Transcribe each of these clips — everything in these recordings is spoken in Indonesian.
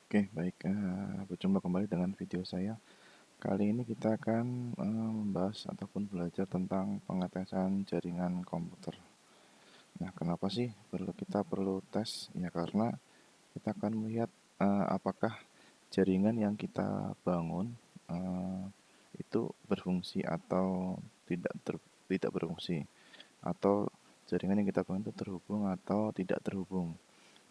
Oke, baik. Berjumpa kembali dengan video saya. Kali ini kita akan membahas ataupun belajar tentang pengetesan jaringan komputer. Nah, kenapa sih kita perlu tes? Ya, karena kita akan melihat apakah jaringan yang kita bangun eh, itu berfungsi atau tidak berfungsi, atau jaringan yang kita bangun itu terhubung atau tidak terhubung.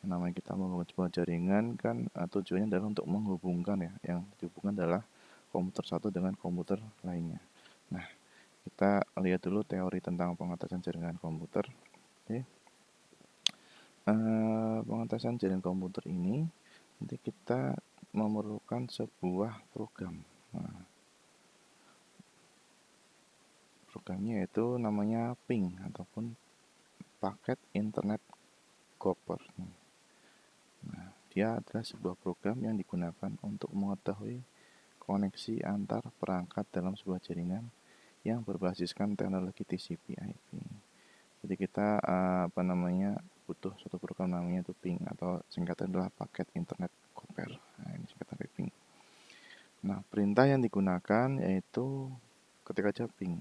Namanya kita membangun sebuah jaringan kan tujuannya adalah untuk menghubungkan ya. Yang dihubungkan adalah komputer satu dengan komputer lainnya. Nah, kita lihat dulu teori tentang pengetesan jaringan komputer. Oke. Pengetesan jaringan komputer ini nanti kita memerlukan sebuah program. Nah, programnya itu namanya ping ataupun paket internet koper. Nah, dia adalah sebuah program yang digunakan untuk mengetahui koneksi antar perangkat dalam sebuah jaringan yang berbasiskan teknologi TCP/IP. Jadi kita butuh suatu program namanya itu ping atau singkatnya adalah paket internet koper. Nah, ini singkatan dari ping. Nah, perintah yang digunakan yaitu ketik aja ping.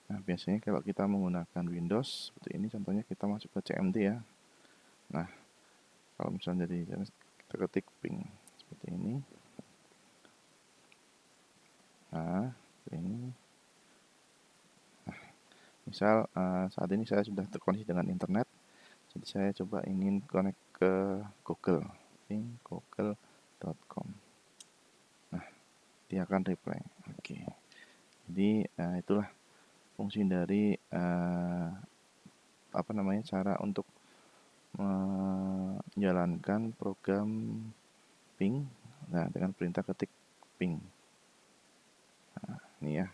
Nah, biasanya kalau kita menggunakan Windows seperti ini contohnya kita masuk ke CMD ya. Nah, kalau misalnya jadi kita ketik ping seperti ini. Nah, ini misal saat ini saya sudah terkoneksi dengan internet, jadi saya coba ingin connect ke Google, ping google.com. Nah, dia akan reply. Oke, jadi itulah fungsi dari cara untuk menjalankan program ping. Nah, dengan perintah ketik ping. Nah, ini ya.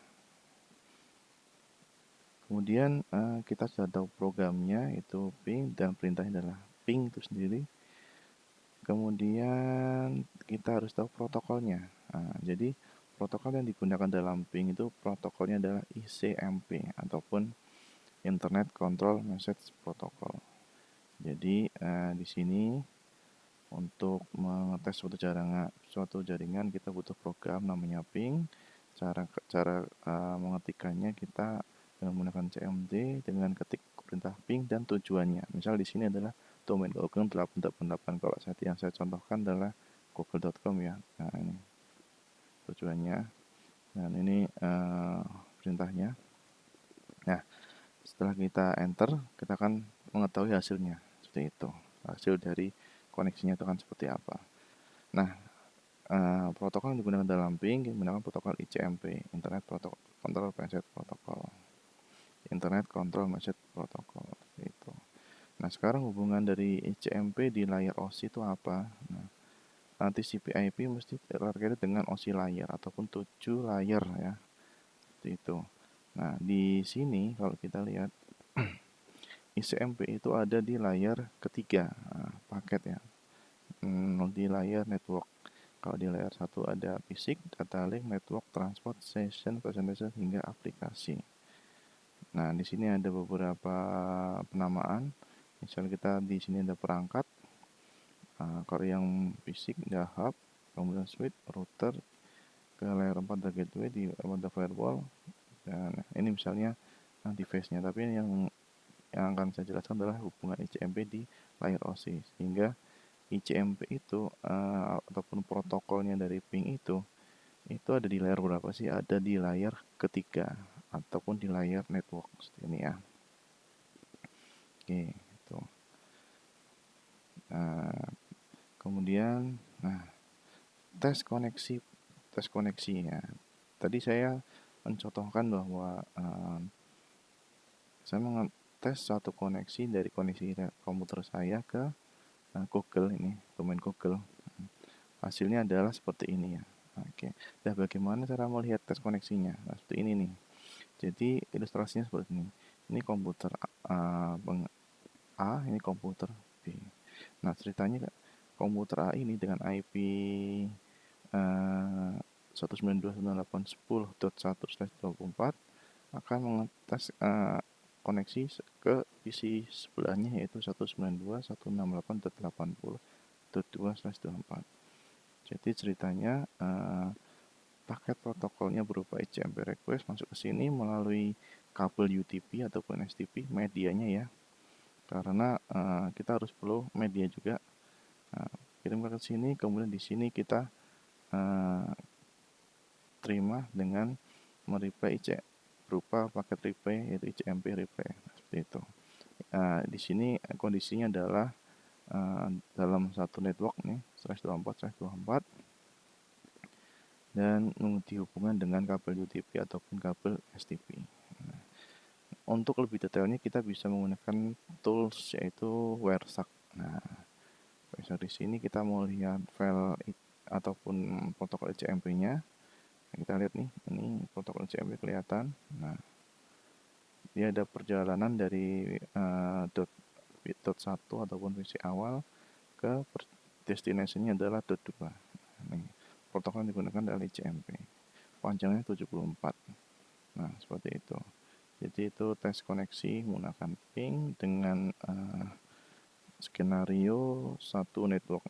Kemudian kita sudah tahu programnya itu ping dan perintahnya adalah ping itu sendiri. Kemudian kita harus tahu protokolnya. Nah, jadi protokol yang digunakan dalam ping itu protokolnya adalah ICMP ataupun Internet Control Message Protocol. Jadi di sini untuk mengetes suatu jaringan kita butuh program namanya ping. Cara cara mengetikkannya kita dengan menggunakan CMD dengan ketik perintah ping dan tujuannya. Misal di sini adalah domain Google 888. Kalau yang saya contohkan adalah google.com ya. Nah, ini tujuannya. Dan ini perintahnya. Nah, setelah kita enter, kita akan mengetahui hasilnya. Seperti itu. Hasil dari koneksinya itu akan seperti apa. Nah, protokol yang digunakan dalam ping menggunakan protokol ICMP, Internet Control Message Protocol. Internet Control Message Protocol. Itu. Nah, sekarang hubungan dari ICMP di layar OSI itu apa? Nah, TCP/IP mesti terkait dengan OSI layar ataupun 7 layar ya. Seperti itu. Nah, di sini kalau kita lihat ICMP itu ada di layar ketiga paket ya. Di layar network. Kalau di layar satu ada fisik, data link, network, transport, session, presentation hingga aplikasi. Nah, di sini ada beberapa penamaan. Misal kita di sini ada perangkat. Kalau yang fisik ada hub, kemudian switch, router, ke layer 4 ada gateway, di ada firewall. Dan ini misalnya device-nya, tapi yang akan saya jelaskan adalah hubungan ICMP di layar OSI. Sehingga ICMP itu ataupun protokolnya dari ping itu ada di layar berapa sih? Ada di layar ketiga ataupun di layar network seperti ini ya. Oke, itu. Nah, kemudian tes koneksi ya. Tadi saya mencontohkan bahwa saya mengetes satu koneksi dari koneksi komputer saya ke Google ini, domain Google. Hasilnya adalah seperti ini ya. Oke. Nah, bagaimana cara melihat tes koneksinya? Nah, seperti ini nih. Jadi ilustrasinya seperti ini. Ini komputer A, ini komputer B. Nah, ceritanya komputer A ini dengan IP 192.168.10.1/24 akan mengetes koneksi ke PC sebelahnya yaitu 192.168.80.2/24. Jadi ceritanya paket protokolnya berupa HTTP request masuk ke sini melalui kabel UTP ataupun STP medianya ya. Karena kita harus perlu media juga. Kirimkan ke sini, kemudian di sini kita terima dengan mereply berupa paket reply yaitu ICMP reply. Seperti itu. Di sini kondisinya adalah dalam satu network nih /24/24 dan mengikuti hubungan dengan kabel UTP ataupun kabel STP. Untuk lebih detailnya kita bisa menggunakan tools yaitu Wireshark. Di sini kita mau lihat file ataupun protokol ICMP-nya. Kita lihat nih, ini protokol ICMP kelihatan. Dia ada perjalanan dari bit .1 ataupun versi awal ke destination-nya adalah .2. Nih, protokol yang digunakan adalah ICMP. Panjangnya 74. Seperti itu. Jadi itu tes koneksi menggunakan ping dengan skenario satu network.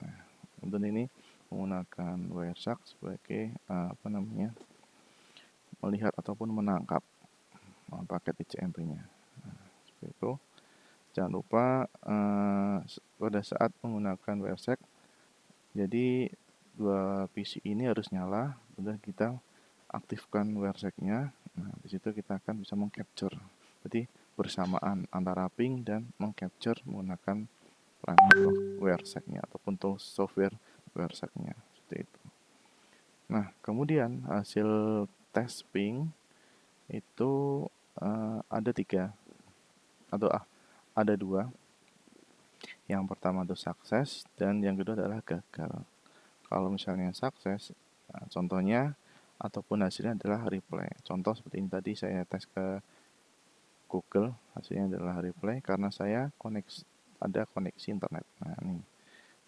Kemudian ini menggunakan Wireshark sebagai melihat ataupun menangkap paket ICMP-nya. Seperti itu. Jangan lupa pada saat menggunakan Wireshark, jadi dua PC ini harus nyala, kemudian kita aktifkan Wireshark-nya. Di situ kita akan bisa mengcapture. Jadi bersamaan antara ping dan mengcapture menggunakan Wireshark-nya ataupun tools software Wireshark-nya. Seperti itu. Kemudian hasil tes ping itu ada 3 atau ada 2. Yang pertama itu sukses dan yang kedua adalah gagal. Kalau misalnya sukses, contohnya ataupun hasilnya adalah reply. Contoh seperti ini tadi saya tes ke Google, hasilnya adalah reply karena saya ada koneksi internet. Ini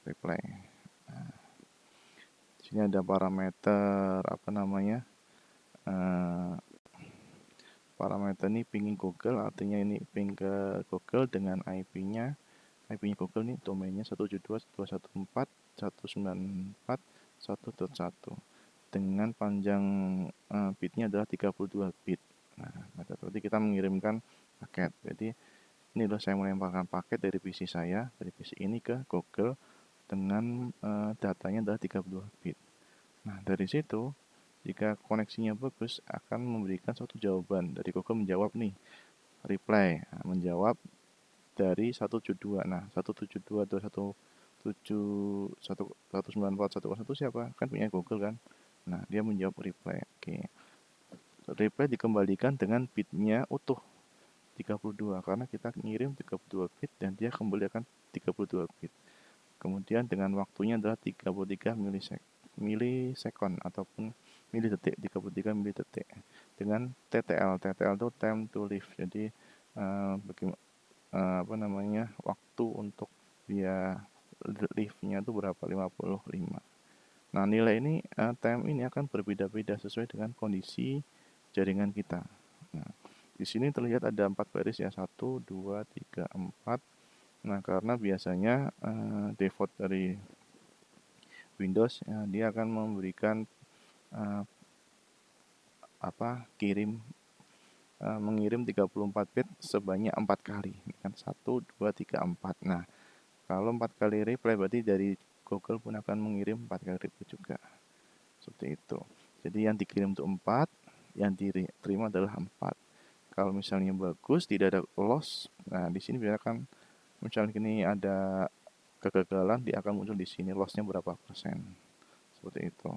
reply. Di sini ada parameter parameter ini pingin Google, artinya ini ping ke Google dengan IP-nya Google nih domainnya 172.168.194.1.1 dengan panjang bitnya adalah 32 bit. Berarti kita mengirimkan paket. Jadi ini loh saya melemparkan paket dari PC saya, dari PC ini ke Google dengan datanya adalah 32 bit. Dari situ jika koneksinya bagus akan memberikan suatu jawaban. Dari Google menjawab nih, reply, menjawab dari 172. 192.194.101 siapa? Kan punya Google kan. Dia menjawab reply. Oke. Reply dikembalikan dengan bitnya utuh 32 karena kita ngirim 32 bit dan dia kembalikan 32 bit. Kemudian dengan waktunya adalah 33 milisekon ataupun milidetik, 33 milidetik dengan TTL. TTL itu time to live. Jadi waktu untuk dia live-nya itu berapa? 55. Nilai ini time ini akan berbeda-beda sesuai dengan kondisi jaringan kita. Di sini terlihat ada 4 baris ya, 1 2 3 4. Karena biasanya default dari Windows dia akan memberikan mengirim 34 bit sebanyak 4 kali. Kan 1 2 3 4. Kalau 4 kali reply berarti dari Google pun akan mengirim 4 kali reply juga. Seperti itu. Jadi yang dikirim itu 4, yang diterima adalah 4. Kalau misalnya bagus, tidak ada loss. Di sini biarkan misalnya ini ada kegagalan, dia akan muncul di sini lossnya berapa persen. Seperti itu.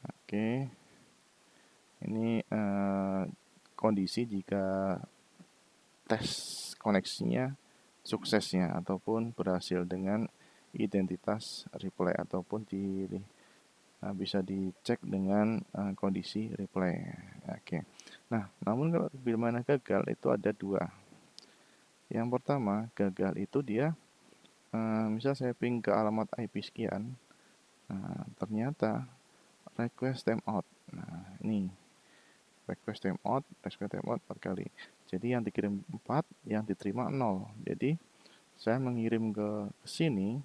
Oke. Ini kondisi jika tes koneksinya suksesnya ataupun berhasil dengan identitas reply ataupun bisa dicek dengan kondisi reply. Oke. Namun kalau bila gagal itu ada 2. Yang pertama, gagal itu dia misal saya ping ke alamat IP sekian, ternyata request timeout. Ini request timeout 4 kali. Jadi yang dikirim 4, yang diterima 0. Jadi saya mengirim ke sini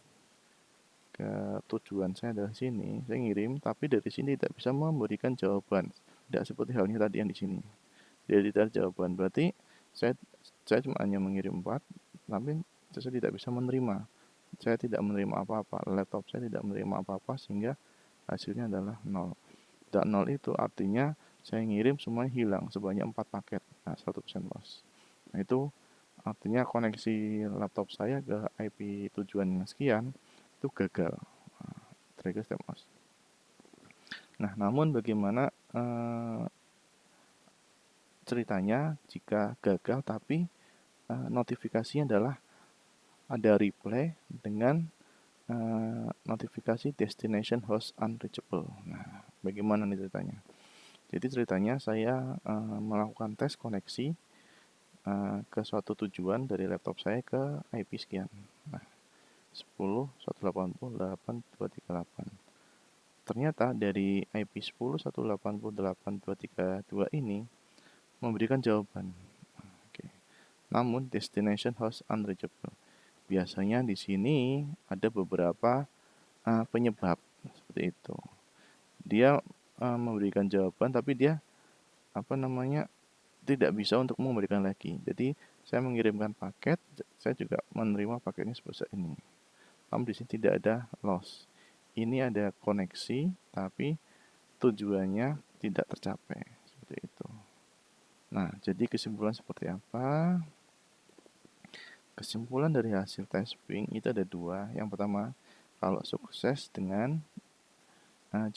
ke tujuan saya adalah sini, saya ngirim, tapi dari sini tidak bisa memberikan jawaban. Tidak seperti halnya tadi yang di sini. Jadi tidak ada jawaban. Berarti saya saya cuma hanya mengirim 4, tapi saya tidak bisa menerima. Saya tidak menerima apa-apa. Laptop saya tidak menerima apa-apa sehingga hasilnya adalah 0. Dan 0 itu artinya saya ngirim semuanya hilang sebanyak 4 paket. Nah, 100% loss. Nah, itu artinya koneksi laptop saya ke IP tujuan sekian itu gagal. Trigger step loss. Nah, namun bagaimana ceritanya jika gagal tapi notifikasinya adalah ada reply dengan notifikasi destination host unreachable. Nah, bagaimana nih ceritanya? Jadi ceritanya saya melakukan tes koneksi ke suatu tujuan dari laptop saya ke IP sekian. Nah, 10.188.238. Ternyata dari IP 10.188.232 ini memberikan jawaban. Oke. Namun destination host unreachable. Biasanya di sini ada beberapa penyebab seperti itu. Dia memberikan jawaban tapi dia apa namanya tidak bisa untuk memberikan lagi. Jadi saya mengirimkan paket, saya juga menerima paketnya sebesar ini. Namun di sini tidak ada loss. Ini ada koneksi tapi tujuannya tidak tercapai seperti itu. Nah, jadi kesimpulan seperti apa? Kesimpulan dari hasil tes ping itu ada dua. Yang pertama, kalau sukses dengan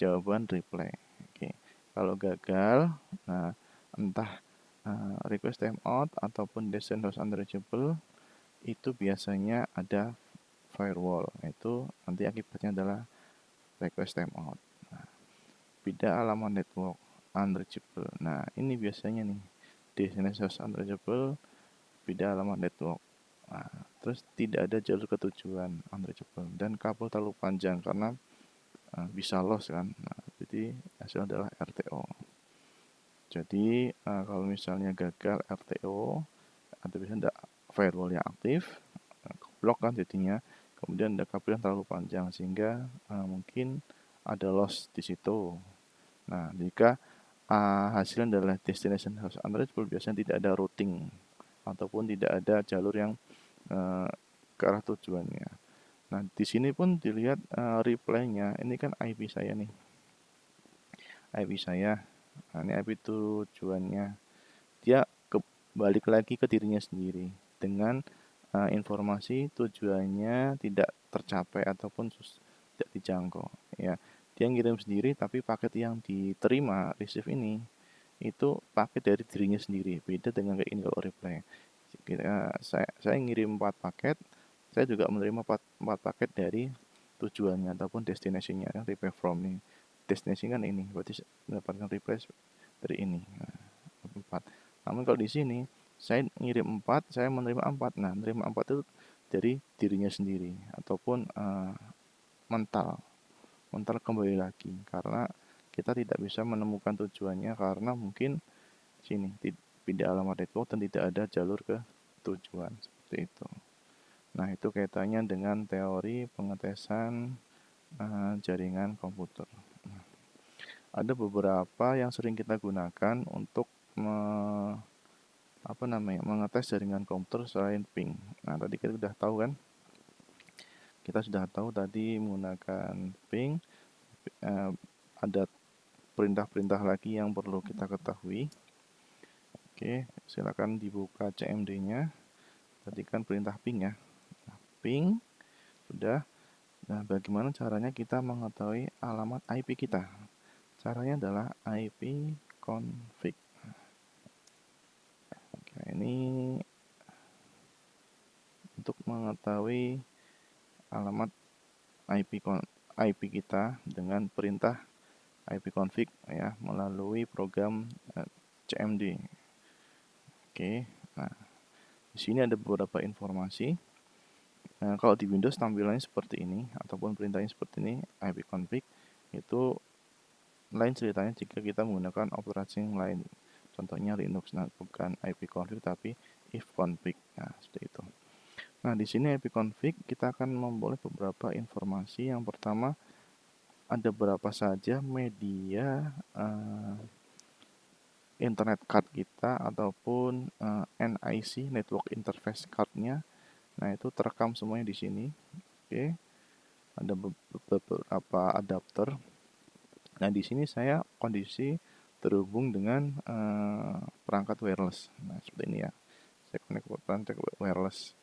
jawaban reply. Oke. Kalau gagal, nah entah request timeout ataupun descent host unreachable itu biasanya ada firewall. Itu nanti akibatnya adalah request timeout. Nah, pindah alamat network unreachable. Nah, ini biasanya nih destination host unreachable, pindah alamat network. Nah, terus tidak ada jalur ketujuan unreachable dan kabel terlalu panjang karena bisa loss kan. Nah, jadi hasil adalah RTO. Jadi kalau misalnya gagal RTO atau bisa tidak firewall yang aktif, blok kan jadinya. Kemudian ada kabel yang terlalu panjang sehingga mungkin ada loss di situ. Nah, jika hasilnya adalah destination host unreachable, biasanya tidak ada routing ataupun tidak ada jalur yang ke arah tujuannya. Nah, di sini pun dilihat reply-nya. Ini kan IP saya nih. IP saya. Nah, ini IP tujuannya. Dia balik lagi ke dirinya sendiri dengan informasi tujuannya tidak tercapai ataupun tidak dijangkau. Ya, dia ngirim sendiri tapi paket yang diterima receive ini itu paket dari dirinya sendiri. Beda dengan kayak ini kalau reply. Saya ngirim 4 paket, saya juga menerima 4 paket dari tujuannya ataupun destination-nya kan reply from nih. Destination kan ini, berarti mendapatkan reply dari ini. Nah, 4. Namun kalau di sini saya ngirim 4, saya menerima 4. Nah, menerima 4 itu dari dirinya sendiri ataupun mental kembali lagi karena kita tidak bisa menemukan tujuannya karena mungkin sini tidak alamat network dan tidak ada jalur ke tujuan seperti itu. Nah, itu kaitannya dengan teori pengetesan jaringan komputer. Nah, ada beberapa yang sering kita gunakan untuk mengetes jaringan komputer selain ping. Nah, tadi kita sudah tahu kan? Kita sudah tahu tadi menggunakan ping. Ada perintah-perintah lagi yang perlu kita ketahui. Oke, silakan dibuka CMD-nya. Tadi kan perintah ping ya. Nah, ping sudah. Nah, bagaimana caranya kita mengetahui alamat IP kita? Caranya adalah IP config. Oke, ini untuk mengetahui alamat IP kita dengan perintah ipconfig ya melalui program CMD. Oke, nah di sini ada beberapa informasi. Nah, kalau di Windows tampilannya seperti ini ataupun perintahnya seperti ini ipconfig itu lain ceritanya jika kita menggunakan operating lain. Contohnya Linux, nah bukan ipconfig tapi ifconfig. Nah, seperti itu. Nah, di sini ipconfig kita akan memperoleh beberapa informasi. Yang pertama, ada berapa saja media internet card kita ataupun NIC network interface card-nya. Nah, itu terekam semuanya di sini. Oke. Ada beberapa adapter. Nah, di sini saya kondisi terhubung dengan perangkat wireless. Nah, seperti ini ya. Saya connect perangkat wireless.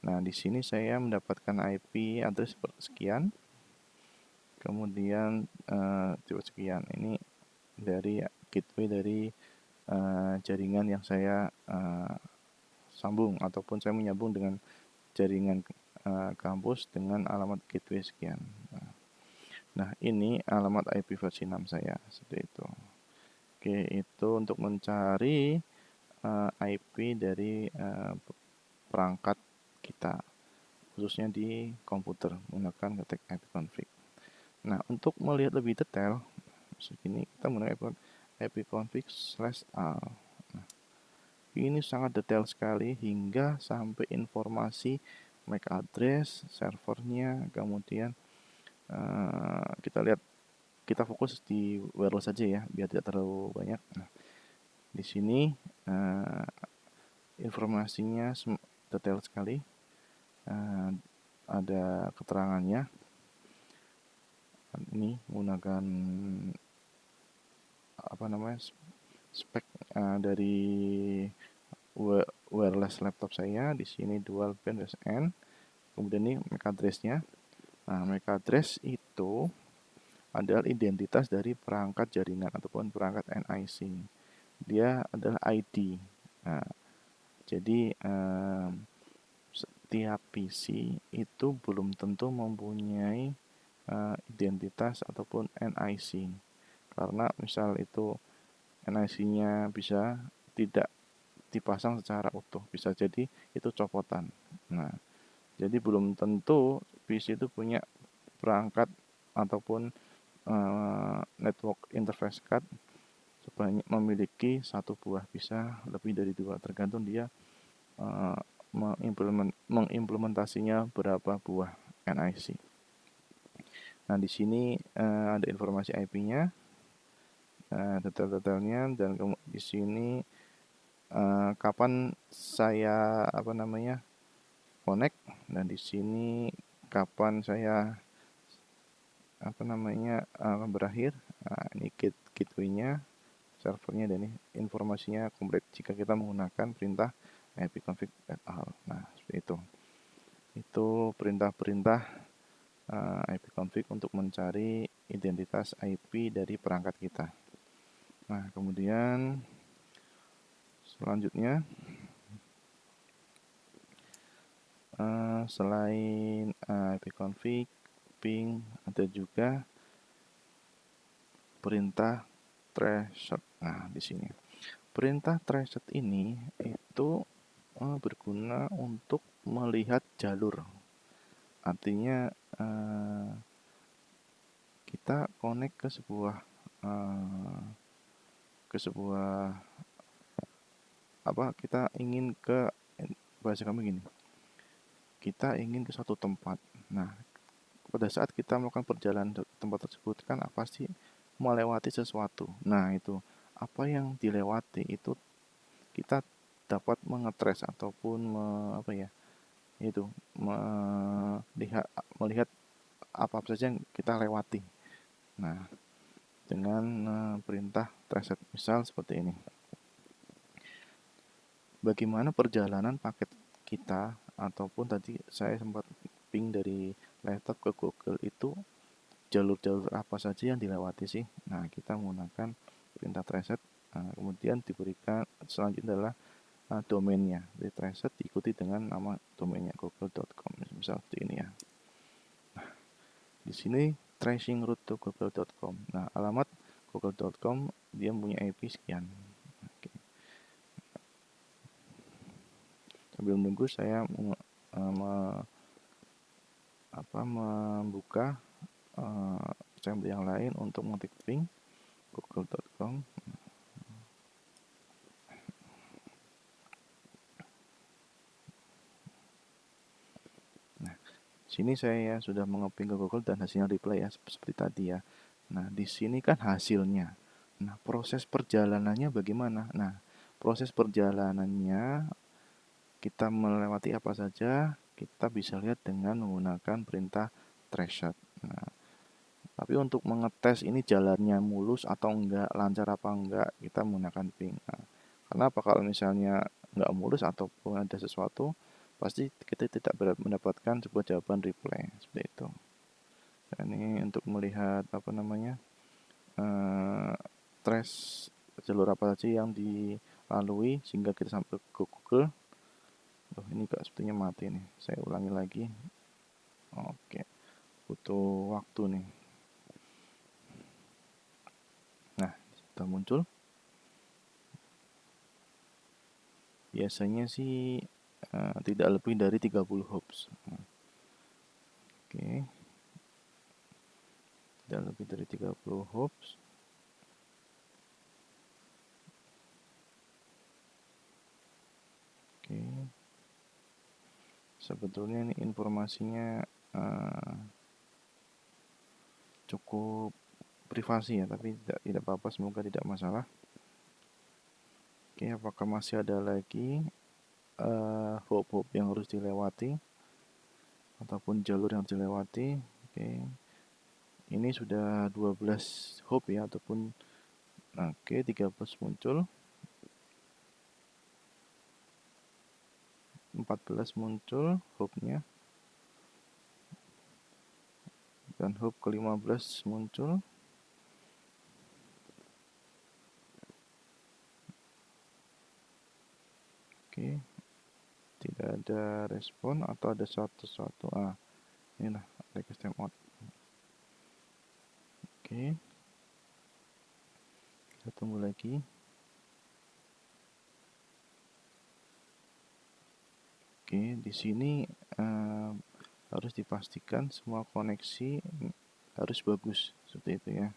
Nah, di sini saya mendapatkan IP address sekian. Kemudian tipe sekian. Ini dari gateway dari jaringan yang saya sambung ataupun saya menyambung dengan jaringan kampus dengan alamat gateway sekian. Nah, ini alamat IP versi 6 saya, seperti itu. Oke, itu untuk mencari IP dari perangkat kita, khususnya di komputer menggunakan ketik ipconfig. Nah, untuk melihat lebih detail, segini kita menggunakan ipconfig/al. Nah, ini sangat detail sekali hingga sampai informasi MAC address, servernya, kemudian kita lihat, kita fokus di wireless saja ya, biar tidak terlalu banyak. Nah, di sini informasinya detail sekali, ada keterangannya. Ini menggunakan spek dari wireless laptop saya. Di sini dual band SN. Kemudian ini MAC address-nya. Nah, MAC address itu adalah identitas dari perangkat jaringan ataupun perangkat NIC. Dia adalah ID. Nah, jadi setiap PC itu belum tentu mempunyai identitas ataupun NIC. Karena misal itu NIC-nya bisa tidak dipasang secara utuh, bisa jadi itu copotan. Nah, jadi belum tentu PC itu punya perangkat ataupun network interface card sebanyak memiliki satu buah, bisa lebih dari 2, tergantung dia mengimplementasinya berapa buah NIC. Nah, di sini ada informasi IP-nya, detail-detailnya, dan di sini kapan saya connect, dan di sini kapan saya berakhir. Nah, ini gateway-nya, servernya, dan ini informasinya komplit jika kita menggunakan perintah ipconfig /al. Nah, seperti itu. Itu perintah-perintah ipconfig untuk mencari identitas IP dari perangkat kita. Nah, kemudian selanjutnya selain ipconfig, ping, ada juga perintah traceset. Nah, di sini perintah traceset ini itu berguna untuk melihat jalur. Artinya kita connect ke sebuah kita ingin ke, bahasa kami gini, kita ingin ke suatu tempat. Nah, pada saat kita melakukan perjalanan ke tempat tersebut kan pasti melewati sesuatu. Nah, itu apa yang dilewati itu kita dapat mengetrace ataupun melihat apa saja yang kita lewati. Nah, dengan perintah traceset, misal seperti ini. Bagaimana perjalanan paket kita, ataupun tadi saya sempat ping dari laptop ke Google, itu jalur-jalur apa saja yang dilewati sih. Nah, kita menggunakan perintah traceset, kemudian diberikan selanjutnya adalah domainnya. Jadi traceset diikuti dengan nama domainnya google.com, misal seperti ini ya. Nah, di sini tracing route to google.com. Nah, alamat google.com dia punya IP sekian. Oke. Sambil menunggu saya membuka sampel yang lain untuk mengetik ping google.com. Sini saya sudah mengeping ke Google dan hasilnya replay ya, seperti tadi ya. Nah, di sini kan hasilnya. Nah, proses perjalanannya bagaimana? Nah, proses perjalanannya kita melewati apa saja, kita bisa lihat dengan menggunakan perintah traceshot. Nah, tapi untuk mengetes ini jalannya mulus atau enggak, lancar apa enggak, kita menggunakan ping. Nah, karena apa kalau misalnya enggak mulus ataupun ada sesuatu, pasti kita tidak mendapatkan sebuah jawaban replay seperti itu. Dan ini untuk melihat apa namanya eh, trace jalur apa saja yang dilalui sehingga kita sampai ke Google. Oh, ini kok sepertinya mati nih. Saya ulangi lagi. Oke, butuh waktu nih. Nah, sudah muncul. Biasanya sih tidak lebih dari 30 hops. Oke, tidak lebih dari 30 hops. Oke, sebetulnya ini informasinya cukup privasi ya, tapi tidak apa-apa, semoga tidak masalah. Oke, apakah masih ada lagi hop-hop yang harus dilewati ataupun jalur yang harus dilewati? Oke, ini sudah 12 hop ya, ataupun oke 13 muncul, 14 muncul hopnya, dan hop ke-15 muncul. Oke, tidak ada respon atau ada satu-satu. Inilah request timeout. Oke, kita tunggu lagi. Oke, di sini harus dipastikan semua koneksi harus bagus seperti itu ya.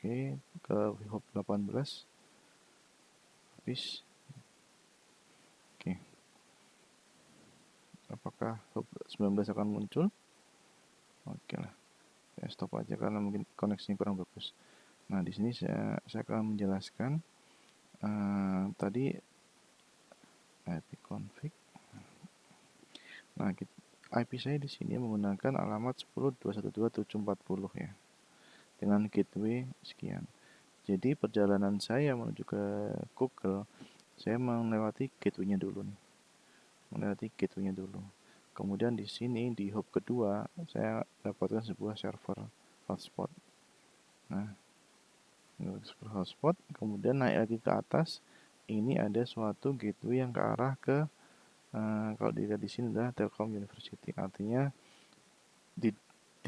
Oke, ke hop 18 habis. Oke, apakah hop 19 akan muncul? Oke lah, saya stop aja karena mungkin koneksinya kurang bagus. Nah, di sini saya akan menjelaskan tadi IP config. Nah, IP saya di sini menggunakan alamat 10.212.740 ya, dengan gateway sekian. Jadi perjalanan saya menuju ke Google, saya melewati gateway-nya dulu nih. Kemudian di sini di hop kedua saya dapatkan sebuah server hotspot. Nah, server hotspot, kemudian naik lagi ke atas. Ini ada suatu gateway yang ke arah ke kalau dilihat di sini adalah Telkom University. Artinya di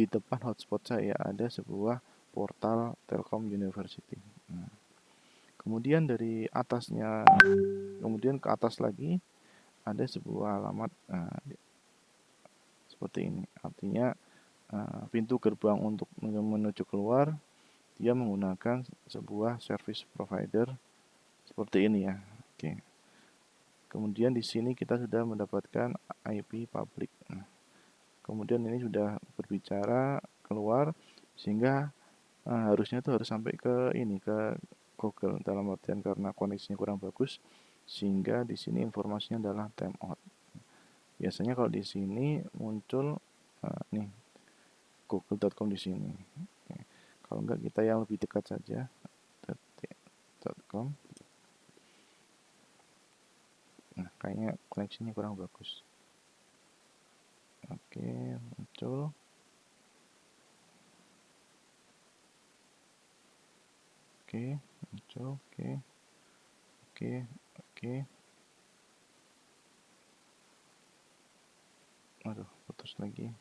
depan hotspot saya ada sebuah portal Telkom University. Nah, kemudian dari atasnya, kemudian ke atas lagi ada sebuah alamat seperti ini. Artinya pintu gerbang untuk menuju keluar dia menggunakan sebuah service provider seperti ini ya. Oke. Kemudian di sini kita sudah mendapatkan IP public. Nah, kemudian ini sudah berbicara keluar sehingga harusnya tuh harus sampai ke ini, ke Google, dalam artian karena koneksinya kurang bagus sehingga di sini informasinya adalah timeout. Biasanya kalau di sini muncul nih google.com di sini. Oke. Kalau enggak kita yang lebih dekat saja, .com. Nah, kayaknya koneksinya kurang bagus. Oke, muncul. Oke, muncul. Oke. Aduh, putus lagi.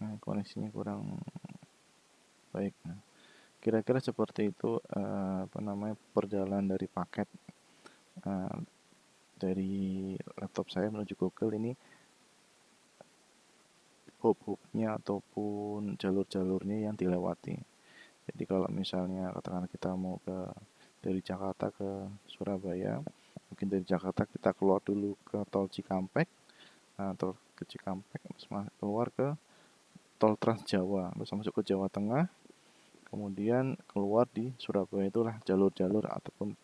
Nah, koneksinya kurang baik. Nah, kira-kira seperti itu apa namanya perjalanan dari paket dari laptop saya menuju Google ini, hub-hubnya ataupun jalur-jalurnya yang dilewati. Jadi kalau misalnya katakan kita mau dari Jakarta ke Surabaya, mungkin dari Jakarta kita keluar dulu ke tol Cikampek, nah tol ke Cikampek terus keluar ke tol Trans Jawa, terus masuk ke Jawa Tengah, kemudian keluar di Surabaya. Itulah jalur-jalur ataupun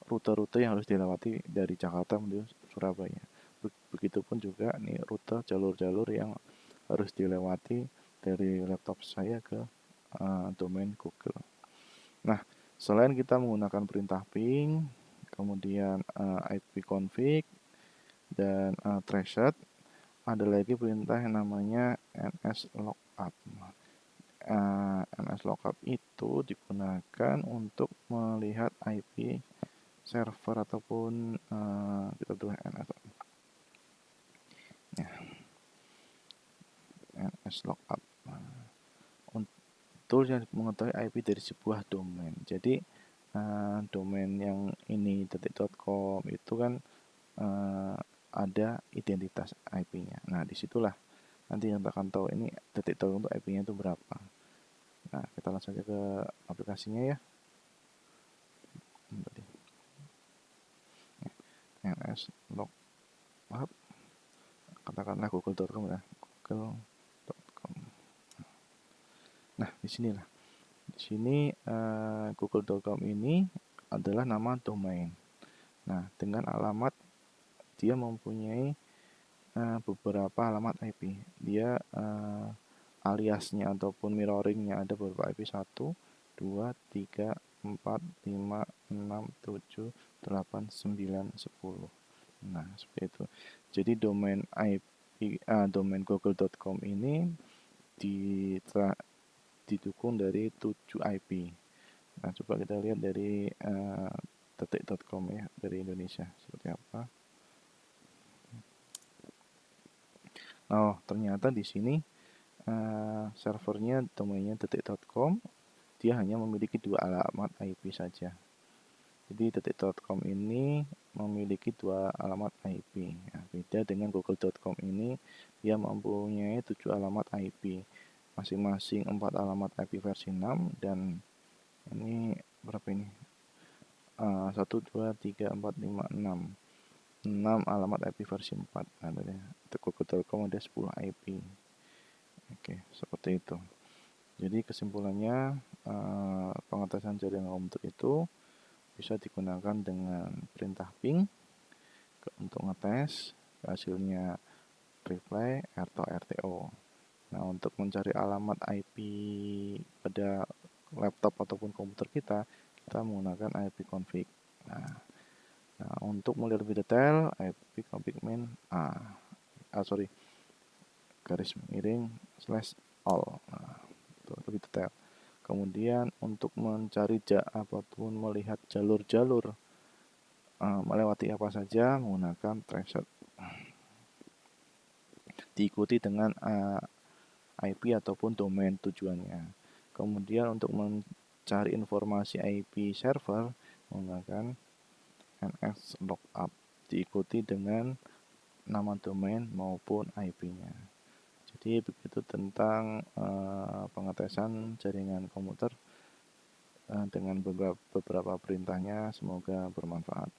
rute-rute yang harus dilewati dari Jakarta menuju Surabaya. Begitupun juga nih rute jalur-jalur yang harus dilewati dari laptop saya ke domain Google. Nah, selain kita menggunakan perintah ping, kemudian ipconfig dan traced, ada lagi perintah yang namanya nslookup. nslookup itu digunakan untuk melihat IP server ataupun kita tuh nslookup tool yang mengetahui IP dari sebuah domain. Jadi domain yang ini .com itu kan ada identitas IP-nya. Nah, disitulah nanti yang akan tahu ini .com untuk IP-nya itu berapa. Nah, kita langsung saja ke aplikasinya ya. nslookup, katakanlah google.com ya, google.com. Nah, di sinilah. Di sini google.com ini adalah nama domain. Nah, dengan alamat dia mempunyai beberapa alamat IP. Dia aliasnya ataupun mirroringnya ada beberapa IP 1, 2, 3, 4, 5, 6, 7, 8, 9, 10. Nah, seperti itu. Jadi domain IP domain google.com ini didukung dari 7 IP. Nah, coba kita lihat dari detik.com ya, dari Indonesia seperti apa. Oh, ternyata di sini servernya domainnya detik.com, dia hanya memiliki 2 alamat IP saja. Jadi detik.com ini memiliki 2 alamat IP. Ya, beda dengan google.com ini, dia mempunyai 7 alamat IP. Masing-masing 4 alamat IP versi 6 dan ini berapa ini? 1, 2, 3, 4, 5, 6. 6 alamat IP versi 4. Nah, dari google.com ada 10 IP. Oke, seperti itu. Jadi kesimpulannya pengetesan jaringan komputer itu bisa digunakan dengan perintah ping untuk ngetes, hasilnya reply atau RTO. Nah, untuk mencari alamat IP pada laptop ataupun komputer kita menggunakan ipconfig. Nah, untuk melihat lebih detail, ipconfig min garis miring /all. Nah, itu lebih detail. Kemudian untuk mencari ataupun melihat jalur-jalur melewati apa saja menggunakan traced. Diikuti dengan IP ataupun domain tujuannya. Kemudian untuk mencari informasi IP server menggunakan nslookup. Diikuti dengan nama domain maupun IP-nya. Jadi begitu tentang pengetesan jaringan komputer dengan beberapa perintahnya. Semoga bermanfaat.